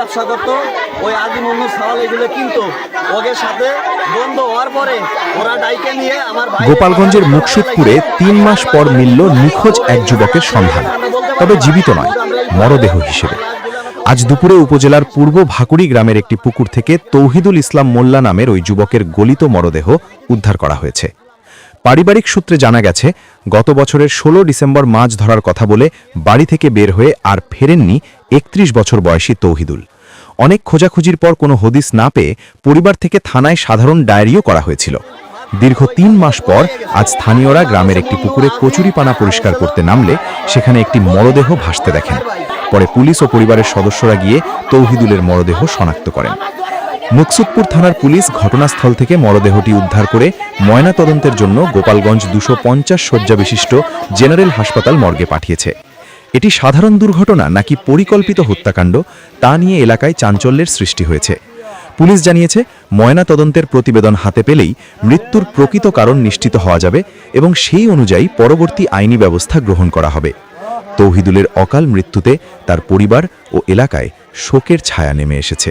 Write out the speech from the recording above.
ব্যবসা করতো, ওই আজিমুন্নুর সাওয়াল এগুলো কিনতো। ওদের সাথে বন্ধ হওয়ার পরে ওরা ডাইকে নিয়ে আমার ভাই গোপালগঞ্জের মুকসুদপুরে ৩ মাস পর মিলল নিখোঁজ এক যুবকের সন্ধান, তবে জীবিত নয়, মরদেহ হিসেবে। আজ দুপুরে উপজেলার পূর্ব ভাকুড়ি গ্রামের একটি পুকুর থেকে তৌহিদুল ইসলাম মোল্লা নামের ওই যুবকের গলিত মরদেহ উদ্ধার করা হয়েছে। পারিবারিক সূত্রে জানা গেছে, গত বছরের ১৬ ডিসেম্বর মাছ ধরার কথা বলে বাড়ি থেকে বের হয়ে আর ফেরেননি ৩১ বছর বয়সী তৌহিদুল। অনেক খোঁজাখুঁজির পর কোনো হদিস না পেয়ে পরিবার থেকে থানায় সাধারণ ডায়েরিও করা হয়েছিল। দীর্ঘ ৩ মাস পর আজ স্থানীয়রা গ্রামের একটি পুকুরে কচুরিপানা পরিষ্কার করতে নামলে সেখানে একটি মরদেহ ভাসতে দেখেন। পরে পুলিশ ও পরিবারের সদস্যরা গিয়ে তৌহিদুলের মরদেহ শনাক্ত করেন। মুকসুদপুর থানার পুলিশ ঘটনাস্থল থেকে মরদেহটি উদ্ধার করে ময়নাতদন্তের জন্য গোপালগঞ্জ ২৫০ শয্যা বিশিষ্ট জেনারেল হাসপাতাল মর্গে পাঠিয়েছে। এটি সাধারণ দুর্ঘটনা নাকি পরিকল্পিত হত্যাকাণ্ড, তা নিয়ে এলাকায় চাঞ্চল্যের সৃষ্টি হয়েছে। পুলিশ জানিয়েছে, ময়নাতদন্তের প্রতিবেদন হাতে পেলেই মৃত্যুর প্রকৃত কারণ নিশ্চিত হওয়া যাবে এবং সেই অনুযায়ী পরবর্তী আইনি ব্যবস্থা গ্রহণ করা হবে। তৌহিদুলের অকাল মৃত্যুতে তার পরিবার ও এলাকায় শোকের ছায়া নেমে এসেছে।